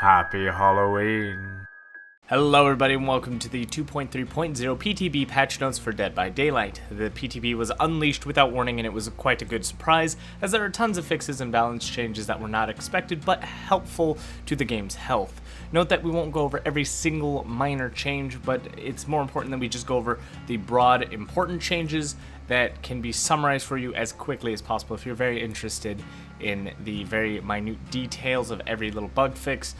Happy Halloween. Hello everybody and welcome to the 2.3.0 PTB patch notes for Dead by Daylight. The PTB was unleashed without warning and it was quite a good surprise, as there are tons of fixes and balance changes that were not expected but helpful to the game's health. Note that we won't go over every single minor change, but it's more important that we just go over the broad important changes that can be summarized for you as quickly as possible. If you're very interested in the very minute details of every little bug fix,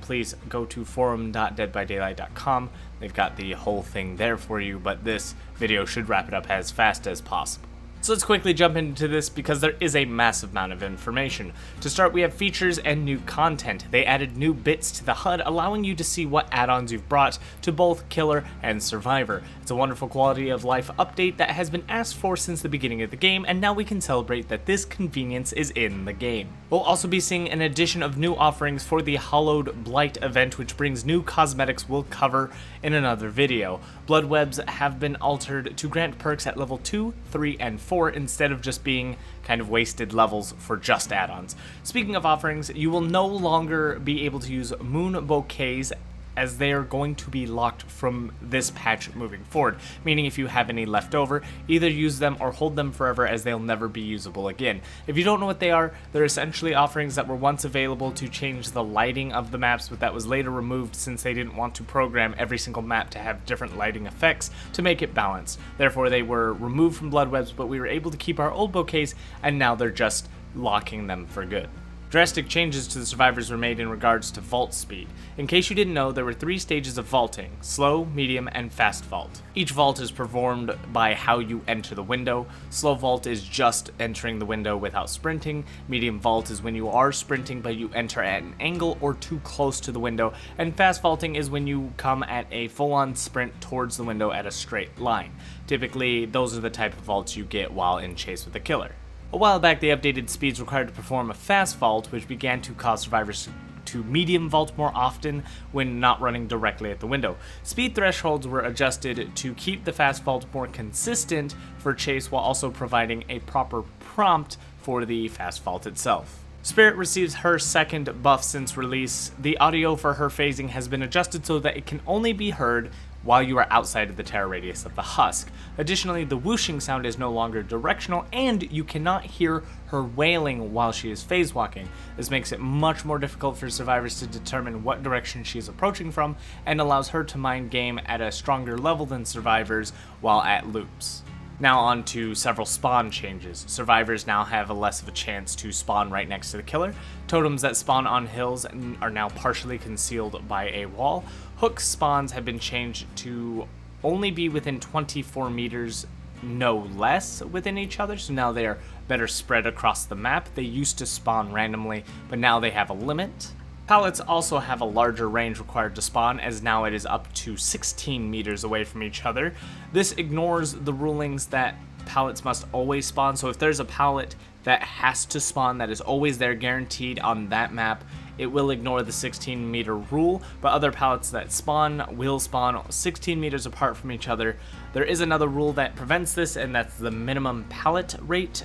please go to forum.deadbydaylight.com. They've got the whole thing there for you, but this video should wrap it up as fast as possible. So let's quickly jump into this because there is a massive amount of information. To start, we have features and new content. They added new bits to the HUD, allowing you to see what add-ons you've brought to both Killer and Survivor. It's a wonderful quality of life update that has been asked for since the beginning of the game, and now we can celebrate that this convenience is in the game. We'll also be seeing an addition of new offerings for the Hallowed Blight event, which brings new cosmetics we'll cover in another video. Blood webs have been altered to grant perks at level 2, 3, and 4 instead of just being kind of wasted levels for just add-ons. Speaking of offerings, you will no longer be able to use moon bouquets, as they are going to be locked from this patch moving forward, meaning if you have any left over, either use them or hold them forever, as they'll never be usable again. If you don't know what they are, they're essentially offerings that were once available to change the lighting of the maps, but that was later removed since they didn't want to program every single map to have different lighting effects to make it balanced. Therefore, they were removed from blood webs, but we were able to keep our old bouquets, and now they're just locking them for good. Drastic changes to the survivors were made in regards to vault speed. In case you didn't know, there were 3 stages of vaulting: slow, medium, and fast vault. Each vault is performed by how you enter the window. Slow vault is just entering the window without sprinting. Medium vault is when you are sprinting but you enter at an angle or too close to the window. And fast vaulting is when you come at a full-on sprint towards the window at a straight line. Typically, those are the type of vaults you get while in chase with the killer. A while back, they updated speeds required to perform a fast vault, which began to cause survivors to medium vault more often when not running directly at the window. Speed thresholds were adjusted to keep the fast vault more consistent for chase while also providing a proper prompt for the fast vault itself. Spirit receives her second buff since release. The audio for her phasing has been adjusted so that it can only be heard while you are outside of the terror radius of the husk. Additionally, the whooshing sound is no longer directional, and you cannot hear her wailing while she is phase walking. This makes it much more difficult for survivors to determine what direction she is approaching from, and allows her to mind game at a stronger level than survivors while at loops. Now on to several spawn changes. Survivors now have less of a chance to spawn right next to the killer. Totems that spawn on hills are now partially concealed by a wall. Hook spawns have been changed to only be within 24 meters, no less, within each other, so now they are better spread across the map. They used to spawn randomly, but now they have a limit. Pallets also have a larger range required to spawn, as now it is up to 16 meters away from each other. This ignores the rulings that pallets must always spawn, so if there's a pallet that has to spawn, that is always there guaranteed on that map, it will ignore the 16 meter rule, but other pallets that spawn will spawn 16 meters apart from each other. There is another rule that prevents this, and that's the minimum pallet rate.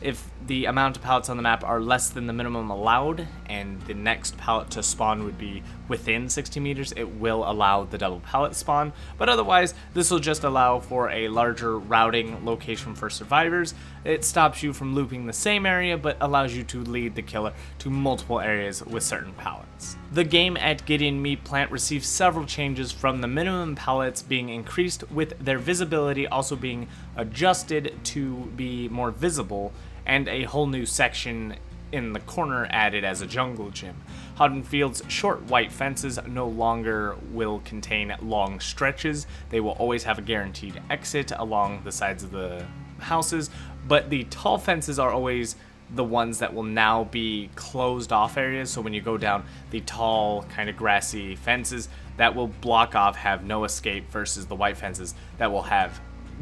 If the amount of pallets on the map are less than the minimum allowed, and the next pallet to spawn would be within 60 meters, it will allow the double pallet spawn. But otherwise, this will just allow for a larger routing location for survivors. It stops you from looping the same area, but allows you to lead the killer to multiple areas with certain pallets. The game at Gideon Meat Plant received several changes, from the minimum pallets being increased, with their visibility also being adjusted to be more visible, and a whole new section in the corner added as a jungle gym. Houghton Field's short white fences no longer will contain long stretches. They will always have a guaranteed exit along the sides of the houses, but the tall fences are always the ones that will now be closed off areas. So when you go down the tall kind of grassy fences, that will block off, have no escape, versus the white fences that will have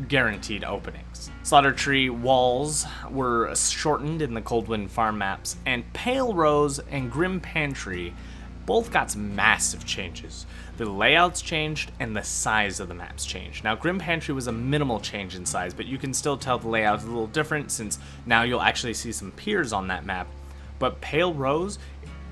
guaranteed openings. Slaughter Tree walls were shortened in the Coldwind Farm maps, and Pale Rose and Grim Pantry both got some massive changes. The layouts changed and the size of the maps changed. Now, Grim Pantry was a minimal change in size, but you can still tell the layout is a little different since now you'll actually see some piers on that map. But Pale Rose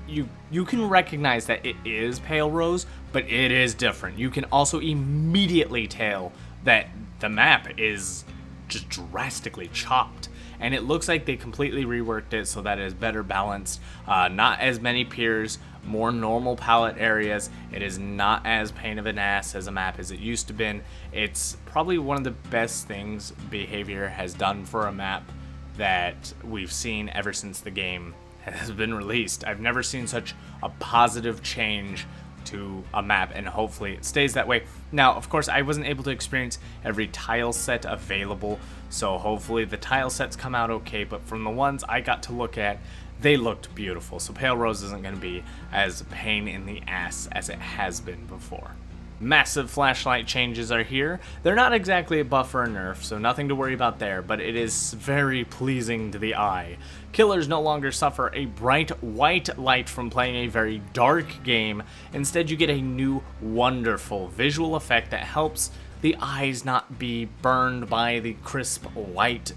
you can recognize that it is pale rose, but it is different. You can also immediately tell that the map is just drastically chopped, and it looks like they completely reworked it so that it is better balanced. Not as many piers, more normal palette areas. It is not as pain of an ass as a map as it used to been. It's probably one of the best things Behavior has done for a map that we've seen ever since the game has been released. I've never seen such a positive change to a map, and hopefully it stays that way. Now, of course, I wasn't able to experience every tile set available, so hopefully the tile sets come out okay, but from the ones I got to look at, they looked beautiful, so Pale Rose isn't going to be as pain in the ass as it has been before. Massive flashlight changes are here. They're not exactly a buff or a nerf, so nothing to worry about there, but it is very pleasing to the eye. Killers no longer suffer a bright white light from playing a very dark game. Instead, you get a new wonderful visual effect that helps the eyes not be burned by the crisp white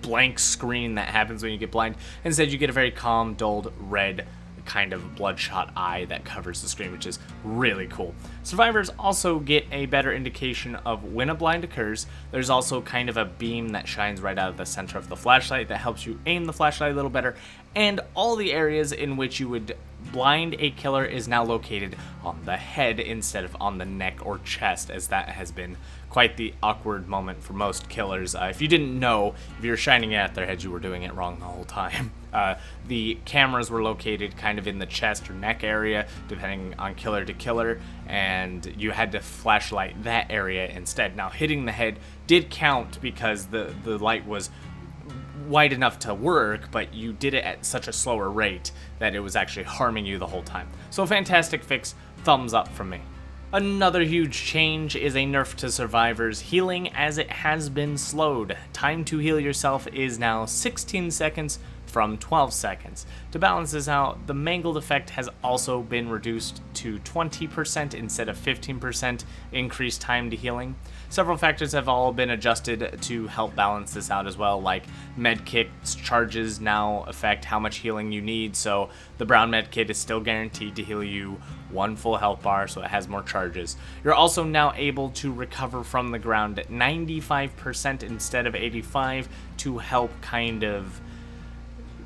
blank screen that happens when you get blind. Instead, you get a very calm, dulled red kind of bloodshot eye that covers the screen, which is really cool. Survivors also get a better indication of when a blind occurs. There's also kind of a beam that shines right out of the center of the flashlight that helps you aim the flashlight a little better, and all the areas in which you would blind a killer is now located on the head instead of on the neck or chest, as that has been quite the awkward moment for most killers. If you didn't know, if you were shining it at their heads, you were doing it wrong the whole time. The cameras were located kind of in the chest or neck area, depending on killer to killer, and you had to flashlight that area instead. Now, hitting the head did count because the light was wide enough to work, but you did it at such a slower rate that it was actually harming you the whole time. So fantastic fix, thumbs up from me. Another huge change is a nerf to survivors healing, as it has been slowed. Time to heal yourself is now 16 seconds from 12 seconds. To balance this out, the mangled effect has also been reduced to 20% instead of 15% increased time to healing. Several factors have all been adjusted to help balance this out as well, like medkit charges now affect how much healing you need, so the brown medkit is still guaranteed to heal you one full health bar, so it has more charges. You're also now able to recover from the ground at 95% instead of 85% to help kind of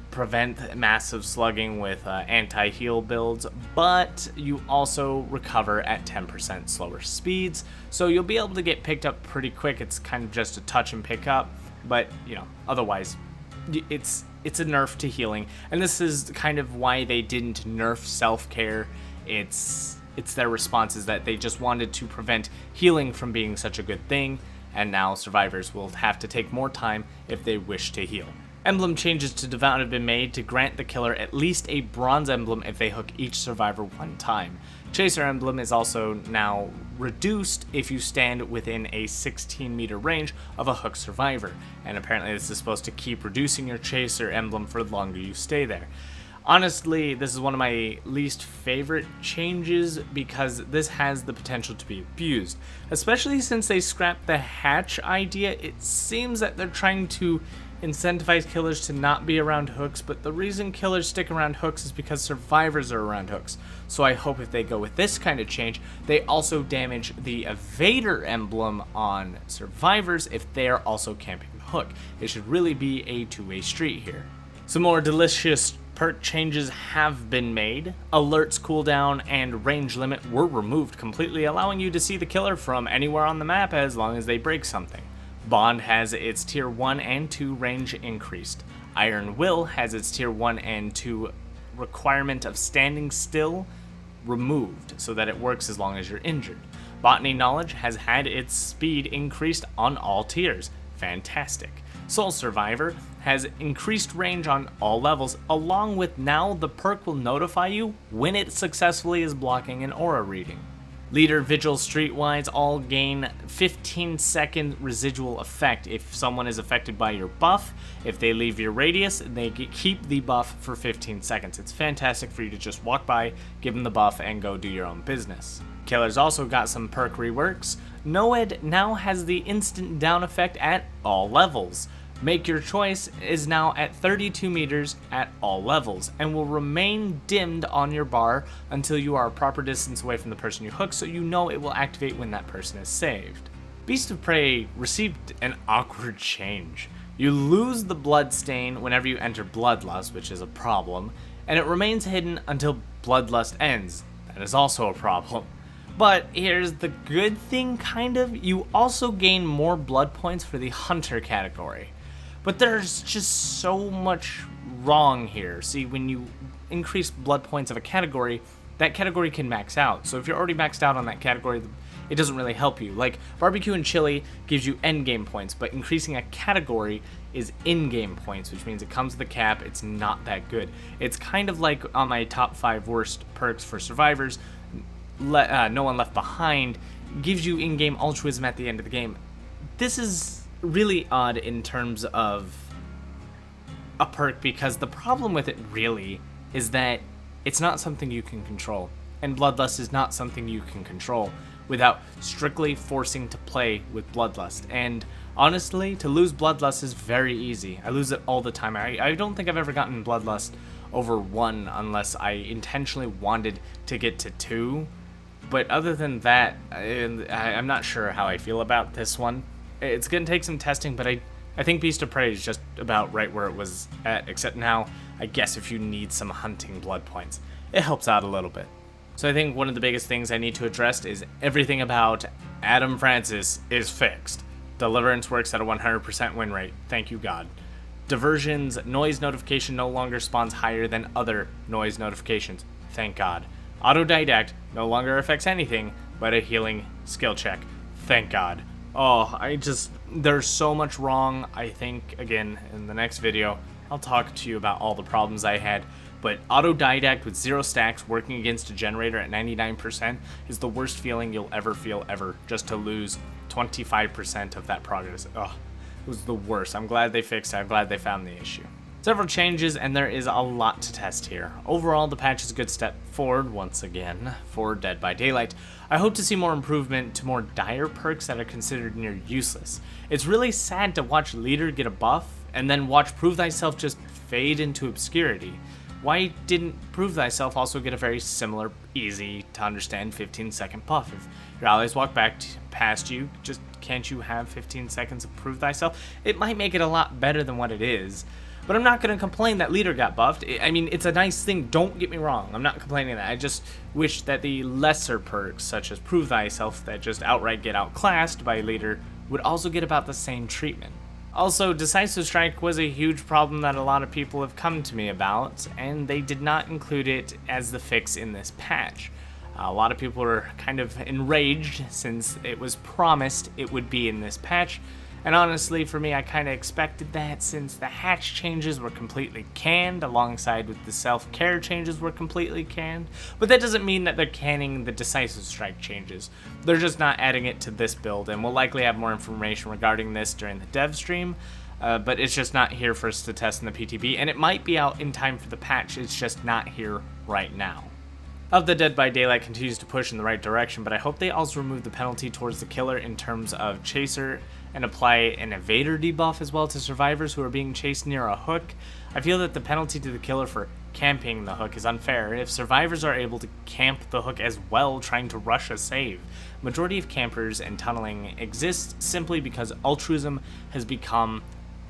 prevent massive slugging with anti-heal builds, but you also recover at 10% slower speeds, so you'll be able to get picked up pretty quick. It's kind of just a touch and pick up, but you know, otherwise it's a nerf to healing, and this is kind of why they didn't nerf self-care. It's their response is that they just wanted to prevent healing from being such a good thing, and now survivors will have to take more time if they wish to heal. Emblem changes to Devout have been made to grant the killer at least a bronze emblem if they hook each survivor one time. Chaser emblem is also now reduced if you stand within a 16-meter range of a hooked survivor, and apparently this is supposed to keep reducing your Chaser emblem for the longer you stay there. Honestly, this is one of my least favorite changes because this has the potential to be abused, especially since they scrapped the hatch idea. It seems that they're trying to incentivize killers to not be around hooks, but the reason killers stick around hooks is because survivors are around hooks. So I hope if they go with this kind of change, they also damage the evader emblem on survivors if they are also camping the hook. It should really be a two-way street here. Some more delicious perk changes have been made. Alerts cooldown and range limit were removed completely, allowing you to see the killer from anywhere on the map as long as they break something. Bond has its tier 1 and 2 range increased. Iron Will has its tier 1 and 2 requirement of standing still removed so that it works as long as you're injured. Botany Knowledge has had its speed increased on all tiers. Fantastic. Soul Survivor has increased range on all levels, along with now the perk will notify you when it successfully is blocking an aura reading. Leader, Vigil, Streetwise all gain 15-second residual effect if someone is affected by your buff. If they leave your radius, they keep the buff for 15 seconds. It's fantastic for you to just walk by, give them the buff, and go do your own business. Killer's also got some perk reworks. Noed now has the instant down effect at all levels. Make Your Choice is now at 32 meters at all levels and will remain dimmed on your bar until you are a proper distance away from the person you hook, so you know it will activate when that person is saved. Beast of Prey received an awkward change. You lose the blood stain whenever you enter Bloodlust, which is a problem, and it remains hidden until Bloodlust ends. That is also a problem. But here's the good thing, kind of. You also gain more blood points for the Hunter category. But there's just so much wrong here. See, when you increase blood points of a category, that category can max out. So if you're already maxed out on that category, it doesn't really help you. Like, barbecue and chili gives you endgame points, but increasing a category is in-game points, which means it comes with a cap. It's not that good. It's kind of like on my top 5 worst perks for survivors, No One Left Behind gives you in-game altruism at the end of the game. This is really odd in terms of a perk, because the problem with it really is that it's not something you can control, and Bloodlust is not something you can control without strictly forcing to play with Bloodlust. And honestly, to lose Bloodlust is very easy. I lose it all the time. I don't think I've ever gotten Bloodlust over 1 unless I intentionally wanted to get to 2. But other than that, I'm not sure how I feel about this one. It's going to take some testing, but I think Beast of Prey is just about right where it was at, except now, I guess if you need some hunting blood points, it helps out a little bit. So I think one of the biggest things I need to address is everything about Adam Francis is fixed. Deliverance works at a 100% win rate, thank you God. Diversion's noise notification no longer spawns higher than other noise notifications, thank God. Autodidact no longer affects anything but a healing skill check, thank God. Oh, there's so much wrong. I think, again, in the next video, I'll talk to you about all the problems I had. But Autodidact with 0 stacks working against a generator at 99% is the worst feeling you'll ever feel ever, just to lose 25% of that progress. Oh, it was the worst. I'm glad they fixed it. I'm glad they found the issue. Several changes, and there is a lot to test here. Overall, the patch is a good step forward, once again, for Dead by Daylight. I hope to see more improvement to more dire perks that are considered near useless. It's really sad to watch Leader get a buff, and then watch Prove Thyself just fade into obscurity. Why didn't Prove Thyself also get a very similar, easy to understand 15-second buff? If your allies walk past you, just can't you have 15 seconds of Prove Thyself? It might make it a lot better than what it is. But I'm not going to complain that Leader got buffed. I mean, it's a nice thing, don't get me wrong. I'm not complaining that. I just wish that the lesser perks, such as Prove Thyself, that just outright get outclassed by Leader, would also get about the same treatment. Also, Decisive Strike was a huge problem that a lot of people have come to me about, and they did not include it as the fix in this patch. A lot of people were kind of enraged since it was promised it would be in this patch. And honestly, for me, I kind of expected that, since the hatch changes were completely canned, alongside with the self-care changes were completely canned. But that doesn't mean that they're canning the Decisive Strike changes. They're just not adding it to this build, and we'll likely have more information regarding this during the dev stream. But it's just not here for us to test in the PTB, and it might be out in time for the patch, it's just not here right now. Of the Dead by Daylight continues to push in the right direction, but I hope they also remove the penalty towards the killer in terms of chaser, and apply an evader debuff as well to survivors who are being chased near a hook. I feel that the penalty to the killer for camping the hook is unfair if survivors are able to camp the hook as well, trying to rush a save. Majority of campers and tunneling exists simply because altruism has become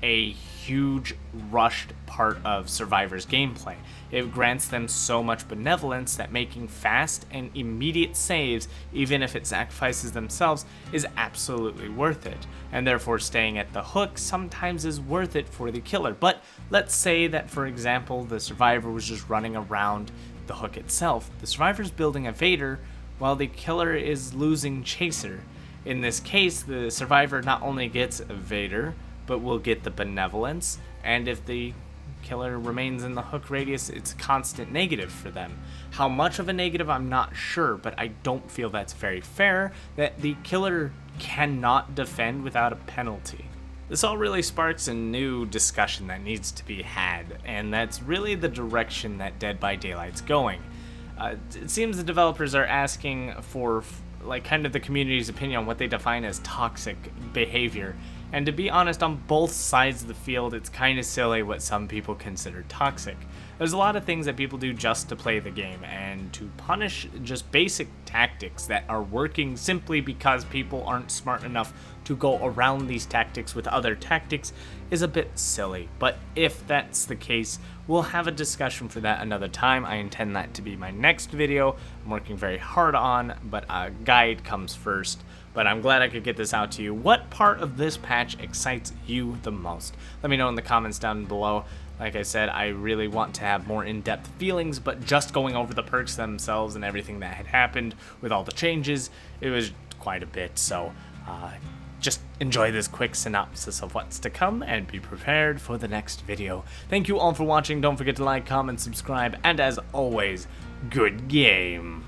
a huge rushed part of survivors' gameplay. It grants them so much benevolence that making fast and immediate saves, even if it sacrifices themselves, is absolutely worth it, and therefore staying at the hook sometimes is worth it for the killer. But let's say that, for example, the survivor was just running around the hook itself. The survivor's building a Vader while the killer is losing chaser. In this case, the survivor not only gets a Vader, but will get the benevolence, and if the killer remains in the hook radius, it's a constant negative for them. How much of a negative, I'm not sure, but I don't feel that's very fair, that the killer cannot defend without a penalty. This all really sparks a new discussion that needs to be had, and that's really the direction that Dead by Daylight's going. It seems the developers are asking for like kind of the community's opinion on what they define as toxic behavior, And to be honest, on both sides of the field, it's kind of silly what some people consider toxic. There's a lot of things that people do just to play the game, and to punish just basic tactics that are working simply because people aren't smart enough to go around these tactics with other tactics is a bit silly. But if that's the case, we'll have a discussion for that another time. I intend that to be my next video. I'm working very hard on, but a guide comes first. But I'm glad I could get this out to you. What part of this patch excites you the most? Let me know in the comments down below. Like I said, I really want to have more in-depth feelings, but just going over the perks themselves and everything that had happened with all the changes, it was quite a bit. So just enjoy this quick synopsis of what's to come and be prepared for the next video. Thank you all for watching. Don't forget to like, comment, subscribe, and as always, good game.